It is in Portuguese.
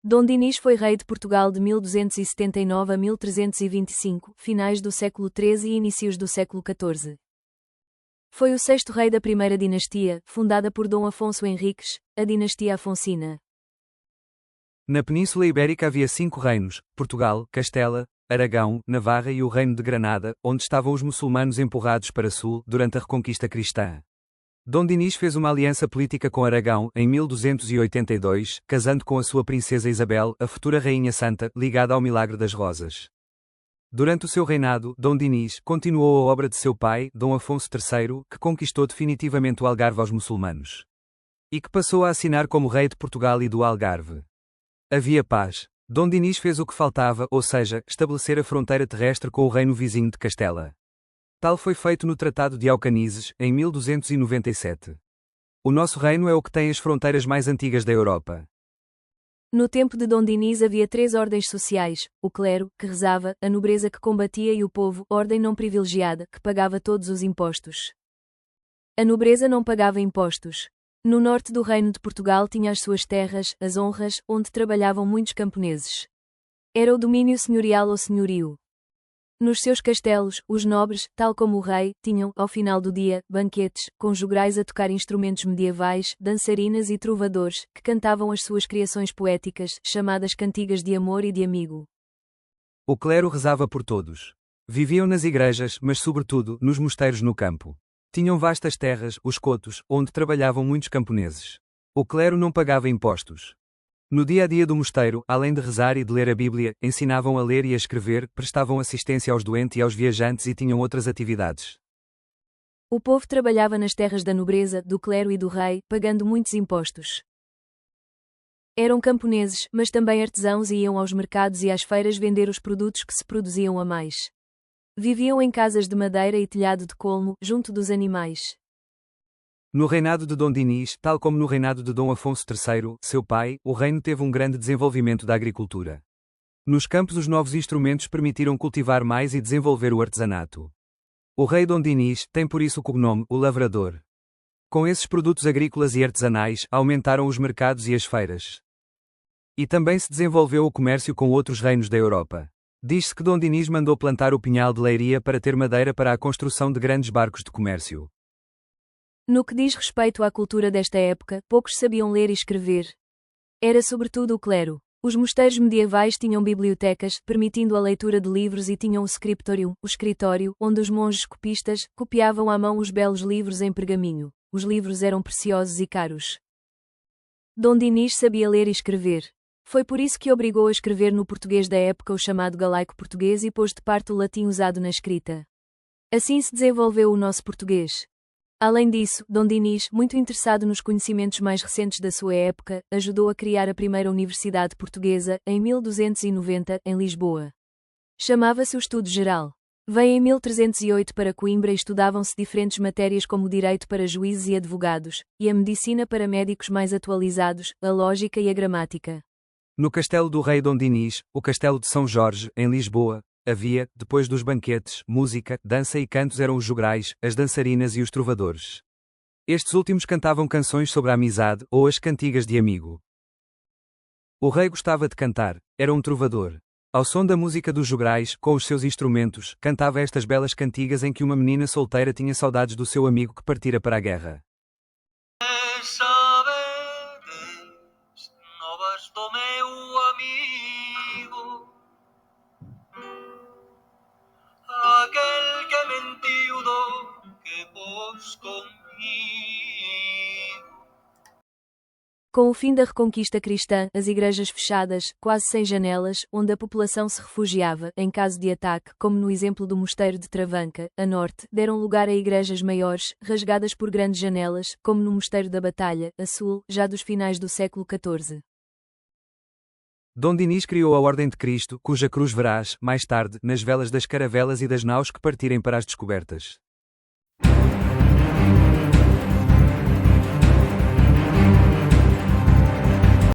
Dom Dinis foi rei de Portugal de 1279 a 1325, finais do século XIII e inícios do século XIV. Foi o sexto rei da primeira dinastia, fundada por Dom Afonso Henriques, a dinastia Afonsina. Na Península Ibérica havia 5 reinos: Portugal, Castela, Aragão, Navarra e o Reino de Granada, onde estavam os muçulmanos empurrados para sul durante a Reconquista Cristã. Dom Dinis fez uma aliança política com Aragão em 1282, casando com a sua princesa Isabel, a futura Rainha Santa, ligada ao Milagre das Rosas. Durante o seu reinado, Dom Dinis continuou a obra de seu pai, Dom Afonso III, que conquistou definitivamente o Algarve aos muçulmanos. E que passou a assinar como rei de Portugal e do Algarve. Havia paz. Dom Dinis fez o que faltava, ou seja, estabelecer a fronteira terrestre com o reino vizinho de Castela. Tal foi feito no Tratado de Alcanises, em 1297. O nosso reino é o que tem as fronteiras mais antigas da Europa. No tempo de Dom Dinis havia 3 ordens sociais: o clero, que rezava, a nobreza que combatia e o povo, ordem não privilegiada, que pagava todos os impostos. A nobreza não pagava impostos. No norte do Reino de Portugal tinha as suas terras, as honras, onde trabalhavam muitos camponeses. Era o domínio senhorial ou senhorio. Nos seus castelos, os nobres, tal como o rei, tinham, ao final do dia, banquetes, com jograis a tocar instrumentos medievais, dançarinas e trovadores, que cantavam as suas criações poéticas, chamadas cantigas de amor e de amigo. O clero rezava por todos. Viviam nas igrejas, mas sobretudo, nos mosteiros no campo. Tinham vastas terras, os cotos, onde trabalhavam muitos camponeses. O clero não pagava impostos. No dia-a-dia do mosteiro, além de rezar e de ler a Bíblia, ensinavam a ler e a escrever, prestavam assistência aos doentes e aos viajantes e tinham outras atividades. O povo trabalhava nas terras da nobreza, do clero e do rei, pagando muitos impostos. Eram camponeses, mas também artesãos e iam aos mercados e às feiras vender os produtos que se produziam a mais. Viviam em casas de madeira e telhado de colmo, junto dos animais. No reinado de Dom Dinis, tal como no reinado de Dom Afonso III, seu pai, o reino teve um grande desenvolvimento da agricultura. Nos campos os novos instrumentos permitiram cultivar mais e desenvolver o artesanato. O rei Dom Dinis tem por isso o cognome, o Lavrador. Com esses produtos agrícolas e artesanais, aumentaram os mercados e as feiras. E também se desenvolveu o comércio com outros reinos da Europa. Diz-se que Dom Dinis mandou plantar o pinhal de Leiria para ter madeira para a construção de grandes barcos de comércio. No que diz respeito à cultura desta época, poucos sabiam ler e escrever. Era sobretudo o clero. Os mosteiros medievais tinham bibliotecas, permitindo a leitura de livros e tinham o scriptorium, o escritório, onde os monges copistas copiavam à mão os belos livros em pergaminho. Os livros eram preciosos e caros. Dom Dinis sabia ler e escrever. Foi por isso que obrigou a escrever no português da época o chamado galaico português e pôs de parte o latim usado na escrita. Assim se desenvolveu o nosso português. Além disso, Dom Dinis, muito interessado nos conhecimentos mais recentes da sua época, ajudou a criar a primeira universidade portuguesa, em 1290, em Lisboa. Chamava-se o Estudo Geral. Veio em 1308 para Coimbra e estudavam-se diferentes matérias como o direito para juízes e advogados, e a medicina para médicos mais atualizados, a lógica e a gramática. No castelo do rei Dom Dinis, o castelo de São Jorge, em Lisboa, havia, depois dos banquetes, música, dança e cantos eram os jograis, as dançarinas e os trovadores. Estes últimos cantavam canções sobre a amizade ou as cantigas de amigo. O rei gostava de cantar, era um trovador. Ao som da música dos jograis, com os seus instrumentos, cantava estas belas cantigas em que uma menina solteira tinha saudades do seu amigo que partira para a guerra. Aquel que mentiu do que pôs comigo. Com o fim da Reconquista Cristã, as igrejas fechadas, quase sem janelas, onde a população se refugiava, em caso de ataque, como no exemplo do mosteiro de Travanca, a norte, deram lugar a igrejas maiores, rasgadas por grandes janelas, como no mosteiro da Batalha, a sul, já dos finais do século XIV. Dom Dinis criou a Ordem de Cristo, cuja cruz verás, mais tarde, nas velas das caravelas e das naus que partirem para as descobertas.